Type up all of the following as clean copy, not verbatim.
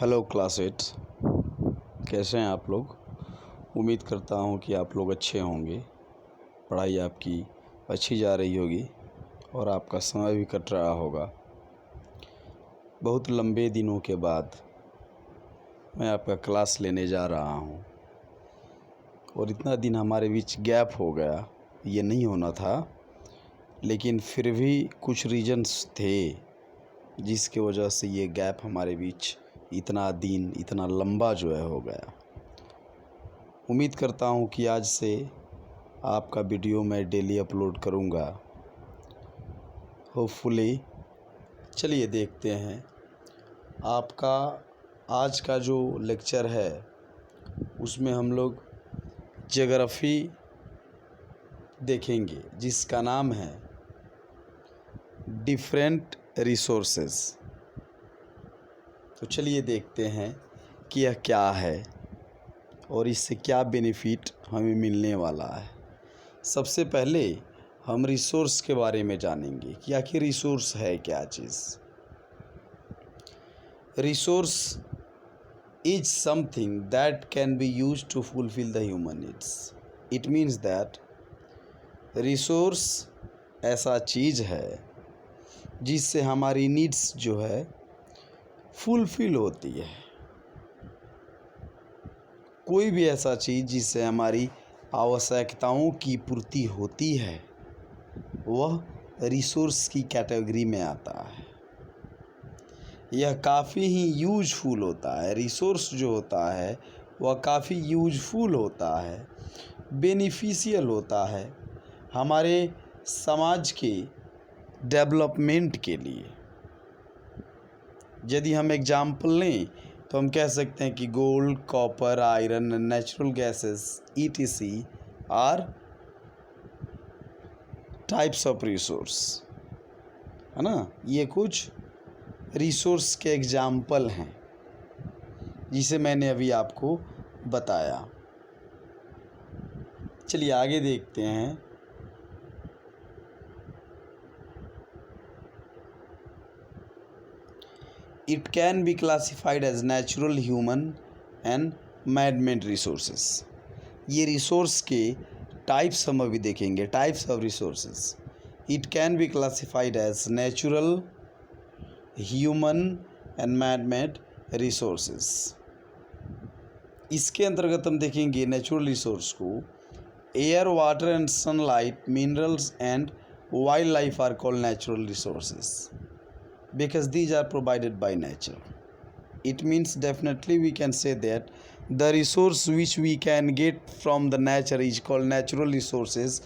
Hello classmates, कैसे हैं आप लोग। उम्मीद करता हूं कि आप लोग अच्छे होंगे। पढ़ाई आपकी अच्छी जा रही होगी और आपका समय भी कट रहा होगा। बहुत लंबे दिनों के बाद मैं आपका क्लास लेने जा रहा हूं और इतना दिन हमारे बीच गैप हो गया, ये नहीं होना था, लेकिन फिर भी कुछ रीजंस थे जिसके वजह से ये गैप हमारे बीच इतना दिन, इतना लंबा जो है हो गया। उम्मीद करता हूँ कि आज से आपका वीडियो मैं डेली अपलोड करूँगा, होपफुली। चलिए देखते हैं आपका आज का जो लेक्चर है उसमें हम लोग ज्योग्राफी देखेंगे, जिसका नाम है डिफरेंट रिसोर्सेज। तो चलिए देखते हैं कि यह क्या है और इससे क्या बेनिफिट हमें मिलने वाला है। सबसे पहले हम रिसोर्स के बारे में जानेंगे कि आखिर रिसोर्स है क्या चीज़। Resource is something that can be used to fulfil the human needs. It means that resource ऐसा चीज़ है जिससे हमारी नीड्स जो है फुलफिल होती है। कोई भी ऐसा चीज़ जिससे हमारी आवश्यकताओं की पूर्ति होती है वह रिसोर्स की कैटेगरी में आता है। यह काफ़ी ही यूजफुल होता है। रिसोर्स जो होता है वह काफ़ी यूजफुल होता है, बेनिफिशियल होता है हमारे समाज के डेवलपमेंट के लिए। यदि हम एग्जाम्पल लें तो हम कह सकते हैं कि gold, copper, iron, natural gases ETC are types of resource, है ना। ये कुछ रिसोर्स के एग्जाम्पल हैं जिसे मैंने अभी आपको बताया। चलिए आगे देखते हैं। It can be classified as natural, human and man-made resources। ये रिसोर्स के टाइप्स हम अभी देखेंगे, types of resources. It can be classified as natural, human and man-made resources. इसके अंतर्गत हम देखेंगे नेचुरल रिसोर्स को। Air, water and sunlight, minerals and wildlife are called natural resources because these are provided by nature. It means definitely we can say that the resource which we can get from the nature is called natural resources.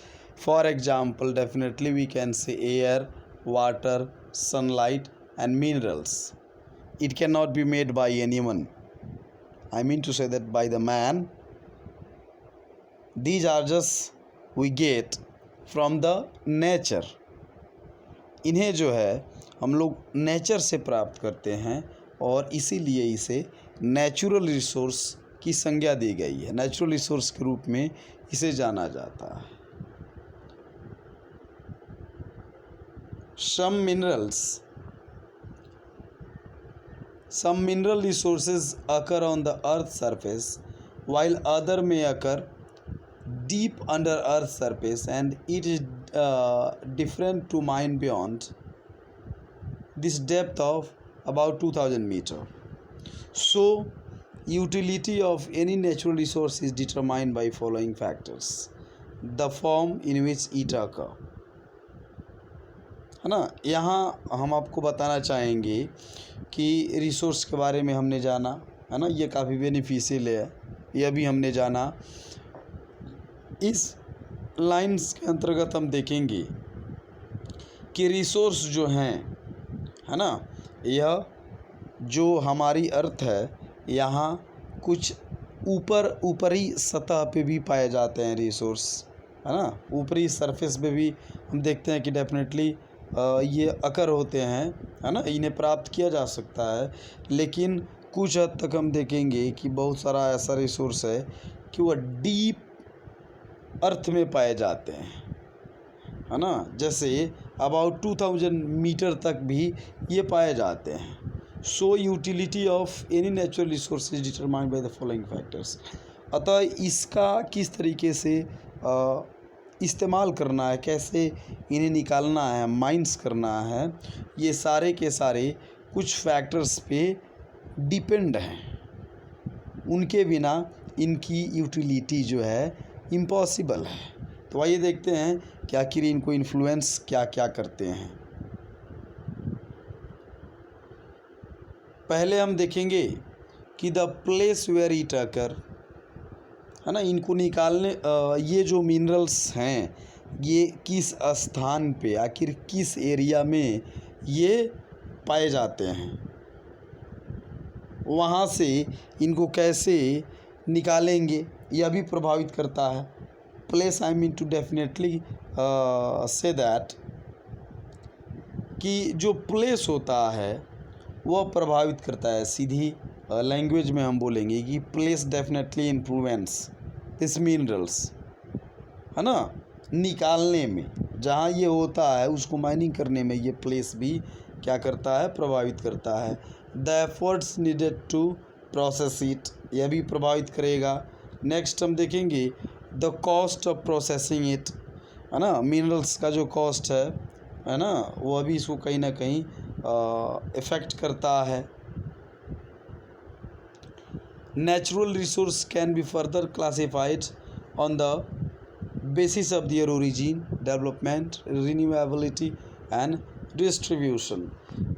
For example, definitely we can say air, water, sunlight and minerals. It cannot be made by anyone. I mean to say that by the man. These are just we get from the nature. इन्हें जो है हम लोग nature से प्राप्त करते हैं और इसीलिए इसे नेचुरल रिसोर्स की संज्ञा दी गई है। नेचुरल रिसोर्स के रूप में इसे जाना जाता है। Some mineral resources occur on the earth's surface while other may occur deep under earth's surface, and it is different to mine beyond this depth of about 2000 meter. So utility of any natural resource is determined by following factors: the form in which it occur, है ना। यहाँ हम आपको बताना चाहेंगे कि resource के बारे में हमने जाना, है ना, ये काफ़ी बेनिफिशियल है, यह भी हमने जाना। इस लाइंस के अंतर्गत हम देखेंगे कि रिसोर्स जो हैं, है ना, यह जो हमारी अर्थ है यहाँ कुछ ऊपरी सतह पे भी पाए जाते हैं रिसोर्स, है ना। ऊपरी सरफेस पे भी हम देखते हैं कि डेफिनेटली ये अकर होते हैं, है ना, इन्हें प्राप्त किया जा सकता है। लेकिन कुछ हद तक हम देखेंगे कि बहुत सारा ऐसा रिसोर्स है कि वह डीप अर्थ में पाए जाते हैं, है ना। जैसे अबाउट 2000 मीटर तक भी ये पाए जाते हैं। सो utility of any natural resource is determined by the following factors. अतः इसका किस तरीके से इस्तेमाल करना है, कैसे इन्हें निकालना है, माइंस करना है, ये सारे के सारे कुछ फैक्टर्स पे डिपेंड हैं। उनके बिना इनकी यूटिलिटी जो है इम्पॉसिबल है। तो आइए देखते हैं कि आखिर इनको इन्फ्लुएंस क्या क्या करते हैं। पहले हम देखेंगे कि the place where it occur, है ना, इनको निकालने ये जो मिनरल्स हैं ये किस स्थान पे, आखिर किस एरिया में ये पाए जाते हैं, वहाँ से इनको कैसे निकालेंगे यह भी प्रभावित करता है। Place I mean to definitely say that कि जो प्लेस होता है वह प्रभावित करता है। सीधी लैंग्वेज में हम बोलेंगे कि place definitely influence this minerals, है ना, निकालने में। जहाँ ये होता है उसको माइनिंग करने में ये प्लेस भी क्या करता है, प्रभावित करता है। The efforts needed to process it, यह भी प्रभावित करेगा। नेक्स्ट हम देखेंगे the cost of processing it, है ना, मिनरल्स का जो कॉस्ट है ना, वह भी इसको कहीं ना कहीं इफ़ेक्ट करता है। Natural resource can be further classified on the basis of their origin, development, renewability and distribution.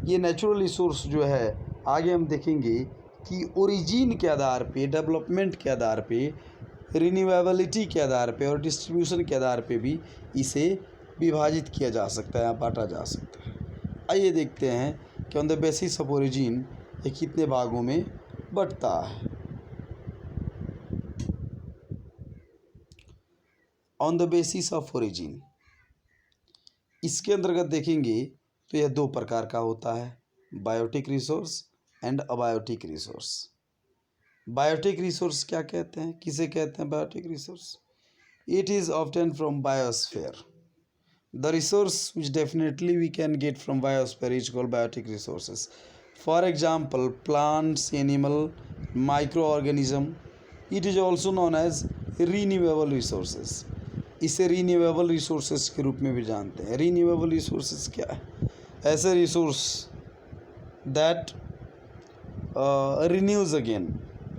ये नेचुरल रिसोर्स जो है आगे हम देखेंगे कि ओरिजिन के आधार पे, डेवलपमेंट के आधार पे, रिन्यूएबिलिटी के आधार पे और डिस्ट्रीब्यूशन के आधार पे भी इसे विभाजित किया जा सकता है, बांटा जा सकता है। आइए देखते हैं कि on the basis of origin ये कितने भागों में बंटता है। On the basis of origin, इसके अंतर्गत देखेंगे तो यह दो प्रकार का होता है, biotic resource and abiotic resource. Biotic resource क्या कहते हैं, किसे कहते हैं biotic resource? It is obtain from biosphere. The resource which definitely we can get from biosphere is called biotic resources. For example plants, animal, micro organism. It is also known as renewable resources. इसे renewable resources के रूप में भी जानते हैं। Renewable resources क्या है? ऐसे रिसोर्स दैट रिन्यूज अगेन,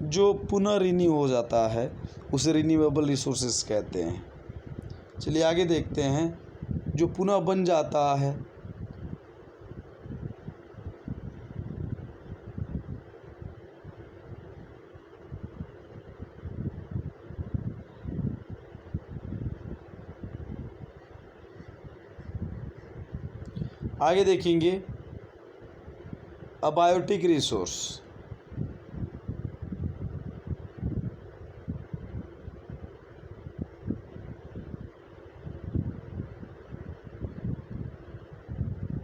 जो पुनः रिन्यू हो जाता है, उसे रिन्यूएबल रिसोर्सेज कहते हैं। चलिए आगे देखते हैं, जो पुनः बन जाता है। आगे देखेंगे अबायोटिक रिसोर्स।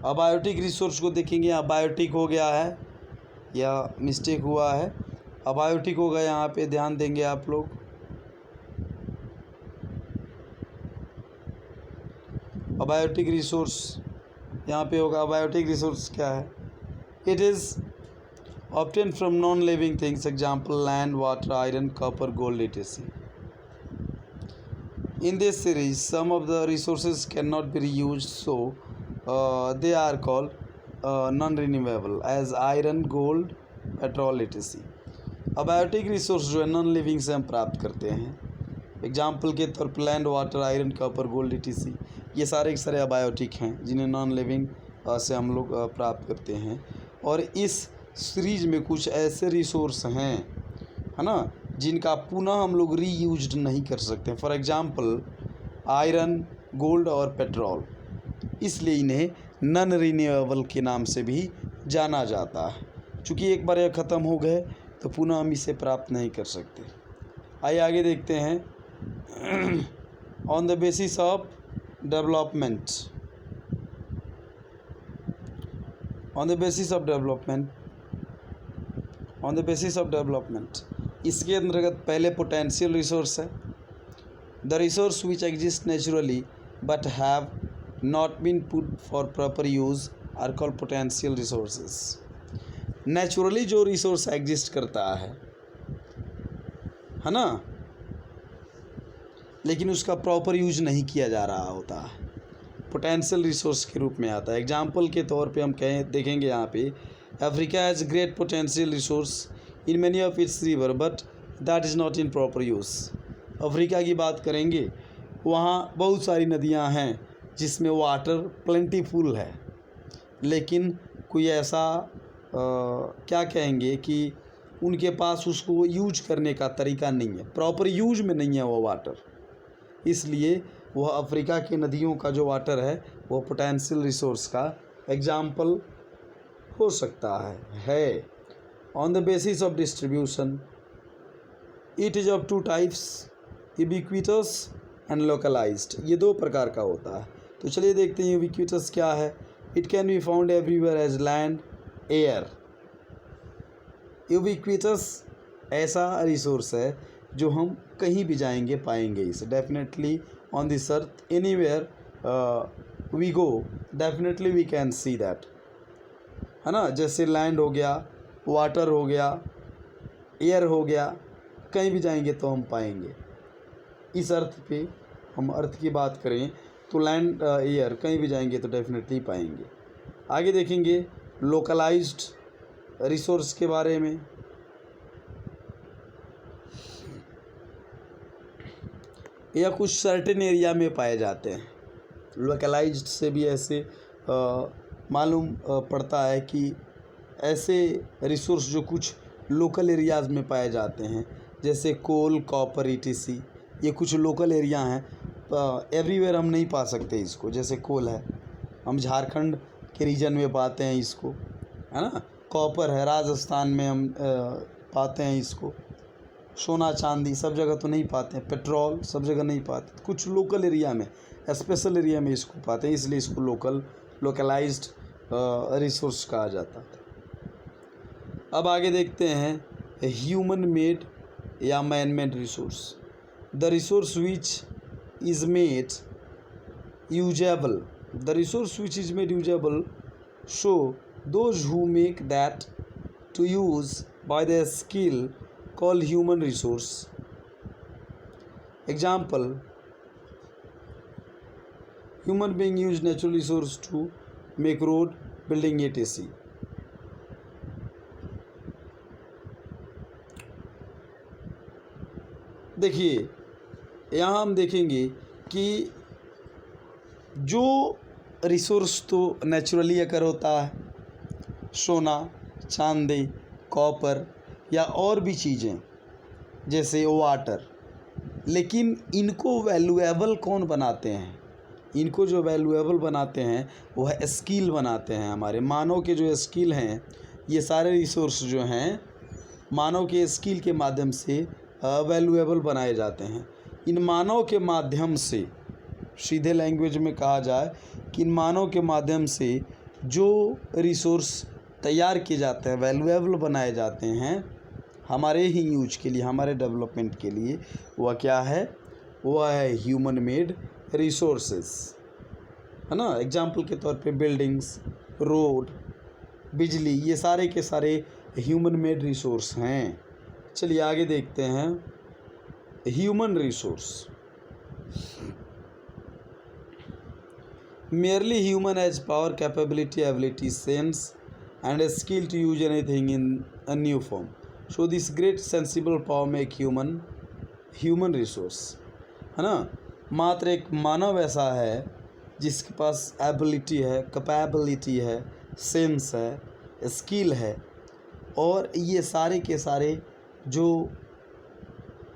अबायोटिक रिसोर्स को देखेंगे, अबायोटिक हो गया है या मिस्टेक हुआ है, अबायोटिक होगा, यहाँ पे ध्यान देंगे आप लोग। अबायोटिक रिसोर्स यहाँ पे होगा। अबायोटिक रिसोर्स क्या है? It is obtain from non living things, example land, water, iron, copper, gold, etc. In this series, some of the resources cannot be reused, so they are called non-renewable as iron, gold, petrol, etc. Abiotic resource जो है non living से हम प्राप्त करते हैं। Example के तौर पर land, water, iron, copper, gold, etc. ये सारे के सारे अबायोटिक हैं जिन्हें नॉन लिविंग से हम लोग प्राप्त करते हैं। और इस सीरीज में कुछ ऐसे रिसोर्स हैं, है ना, जिनका पुनः हम लोग रीयूज्ड नहीं कर सकते। फॉर एग्जांपल आयरन, गोल्ड और पेट्रोल, इसलिए इन्हें नॉन रिन्यूएबल के नाम से भी जाना जाता है। चूँकि एक बार यह ख़त्म हो गए तो पुनः हम इसे प्राप्त नहीं कर सकते। आइए आगे देखते हैं। On the basis of development, on the basis of development, on the basis of development, इसके अंतर्गत पहले पोटेंशियल रिसोर्स है। The resource which exist naturally but have not been put for proper use are called potential resources. Naturally जो resource exist करता है ना, लेकिन उसका प्रॉपर यूज नहीं किया जा रहा होता है, पोटेंशियल रिसोर्स के रूप में आता है। एग्जाम्पल के तौर पे हम देखेंगे यहाँ पे, Africa has great potential resource in many of its river but that is not in proper use. Africa की बात करेंगे, वहाँ बहुत सारी नदियाँ हैं जिसमें वाटर प्लेंटीफुल है, लेकिन कोई ऐसा क्या कहेंगे कि उनके पास उसको यूज करने का तरीका नहीं है, प्रॉपर यूज में नहीं है वो वाटर, इसलिए वह अफ्रीका की नदियों का जो वाटर है वो पोटेंशियल रिसोर्स का एग्जाम्पल हो सकता है। On the basis of distribution it is of two types, ubiquitous and localised. ये दो प्रकार का होता है। तो चलिए देखते हैं यूबिक्विटस क्या है। It can be found everywhere as land air. Ubiquitous ऐसा रिसोर्स है जो हम कहीं भी जाएंगे पाएंगे इसे, definitely on this earth anywhere we go definitely we can see that, है ना। जैसे लैंड हो गया, वाटर हो गया, एयर हो गया, कहीं भी जाएंगे तो हम पाएंगे। इस अर्थ पे हम अर्थ की बात करें तो लैंड एयर कहीं भी जाएंगे तो डेफिनेटली पाएंगे। आगे देखेंगे लोकलाइज्ड रिसोर्स के बारे में। या कुछ सर्टेन एरिया में पाए जाते हैं। लोकलाइज्ड से भी ऐसे मालूम पड़ता है कि ऐसे रिसोर्स जो कुछ लोकल एरियाज़ में पाए जाते हैं, जैसे कोल, कॉपर, ईटीसी, ये कुछ लोकल एरिया हैं, एवरीवेयर हम नहीं पा सकते इसको। जैसे कोल है, हम झारखंड के रीजन में पाते हैं इसको, है ना। कॉपर है, राजस्थान में हम पाते हैं इसको। सोना चांदी सब जगह तो नहीं पाते हैं, पेट्रोल सब जगह नहीं पाते, कुछ लोकल एरिया में, स्पेशल एरिया में इसको पाते हैं, इसलिए इसको लोकलाइज्ड रिसोर्स कहा जाता है। अब आगे देखते हैं ह्यूमन मेड या man made resource. The resource which is made usable, the resource which is made usable show those who make that to use by the skill called human resource. Example, human being use natural resource to make road, building etc. देखिए यहाँ हम देखेंगे कि जो resource तो naturally अगर होता है, सोना, चांदी, कॉपर या और भी चीज़ें जैसे वाटर, लेकिन इनको वैल्यूएबल कौन बनाते हैं? इनको जो वैल्यूएबल बनाते हैं वह स्किल बनाते हैं। हमारे मानव के जो स्किल हैं, ये सारे रिसोर्स जो हैं मानव के स्किल के माध्यम से वैल्यूएबल बनाए जाते हैं। इन मानव के माध्यम से, सीधे लैंग्वेज में कहा जाए कि इन मानव के माध्यम से जो रिसोर्स तैयार किए जाते हैं, वैल्यूएबल बनाए जाते हैं हमारे ही यूज के लिए, हमारे डेवलपमेंट के लिए, वह क्या है? वह है ह्यूमन मेड रिसोर्सेस, है ना। एग्जाम्पल के तौर पे बिल्डिंग्स, रोड, बिजली, ये सारे के सारे ह्यूमन मेड रिसोर्स हैं। चलिए आगे देखते हैं human resource. merely human has power, capability, ability, sense and a skill to use anything in a new form. So this great sensible power make human resource, है ना। मात्र एक मानव ऐसा है जिसके पास एबिलिटी है, कैपेबिलिटी है, सेंस है, स्किल है, और ये सारे के सारे जो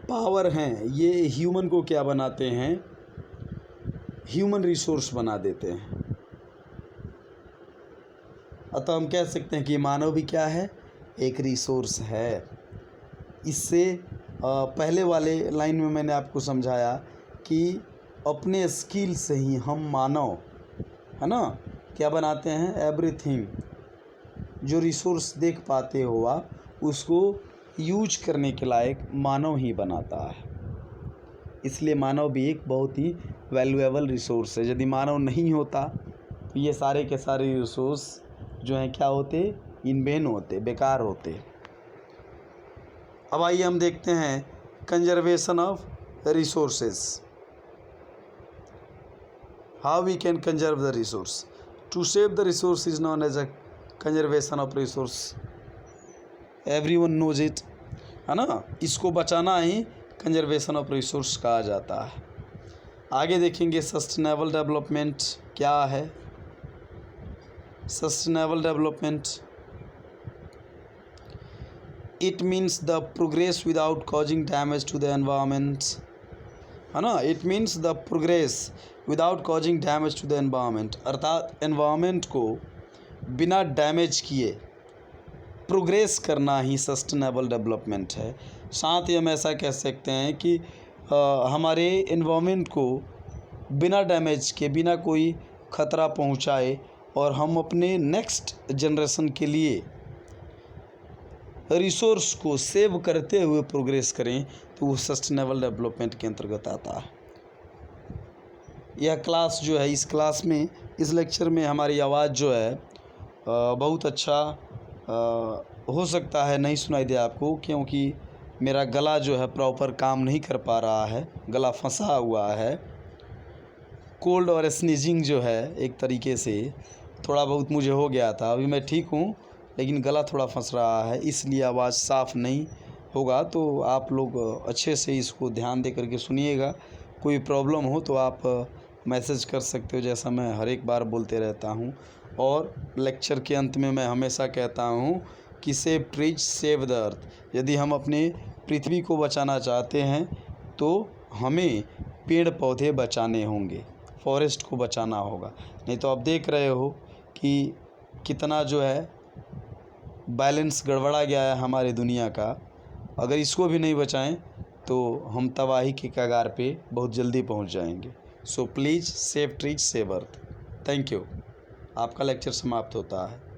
पावर हैं ये ह्यूमन को क्या बनाते हैं? ह्यूमन रिसोर्स बना देते हैं। अतः हम कह सकते हैं कि मानव भी क्या है? एक रिसोर्स है। इससे पहले वाले लाइन में मैंने आपको समझाया कि अपने स्किल से ही हम मानव, है ना, क्या बनाते हैं? एवरीथिंग। जो रिसोर्स देख पाते हो आप, उसको यूज करने के लायक मानव ही बनाता है। इसलिए मानव भी एक बहुत ही वैल्यूएबल रिसोर्स है। यदि मानव नहीं होता तो ये सारे के सारे रिसोर्स जो हैं क्या होते? इन वेन होते, बेकार होते। अब आइए हम देखते हैं conservation of resources. How we can conserve the resource. To save the resource is known as a conservation of resource. Everyone knows it, है ना। इसको बचाना ही कंजर्वेशन ऑफ रिसोर्स कहा जाता है। आगे देखेंगे सस्टेनेबल डेवलपमेंट क्या है। Sustainable development, it means the progress without causing damage to the environment, है ना। It means the progress without causing damage to the environment, अर्थात एनवायरनमेंट को बिना डैमेज किए प्रोग्रेस करना ही सस्टेनेबल डेवलपमेंट है। साथ ही हम ऐसा कह सकते हैं कि हमारे एनवायरनमेंट को बिना डैमेज के, बिना कोई ख़तरा पहुंचाए और हम अपने नेक्स्ट जनरेशन के लिए रिसोर्स को सेव करते हुए प्रोग्रेस करें, तो वो सस्टेनेबल डेवलपमेंट के अंतर्गत आता है। यह क्लास जो है, इस क्लास में, इस लेक्चर में हमारी आवाज़ जो है बहुत अच्छा हो सकता है नहीं सुनाई दे आपको, क्योंकि मेरा गला जो है प्रॉपर काम नहीं कर पा रहा है, गला फंसा हुआ है। कोल्ड और स्नीजिंग जो है एक तरीके से थोड़ा बहुत मुझे हो गया था। अभी मैं ठीक हूँ, लेकिन गला थोड़ा फंस रहा है, इसलिए आवाज़ साफ़ नहीं होगा। तो आप लोग अच्छे से इसको ध्यान दे करके सुनिएगा। कोई प्रॉब्लम हो तो आप मैसेज कर सकते हो, जैसा मैं हर एक बार बोलते रहता हूँ। और लेक्चर के अंत में मैं हमेशा कहता हूँ कि save trees save the earth. यदि हम अपने पृथ्वी को बचाना चाहते हैं तो हमें पेड़ पौधे बचाने होंगे, फॉरेस्ट को बचाना होगा। नहीं तो आप देख रहे हो कि कितना जो है बैलेंस गड़बड़ा गया है हमारी दुनिया का। अगर इसको भी नहीं बचाएं तो हम तबाही के कगार पे बहुत जल्दी पहुंच जाएंगे। So please save trees save earth. Thank you. आपका लेक्चर समाप्त होता है।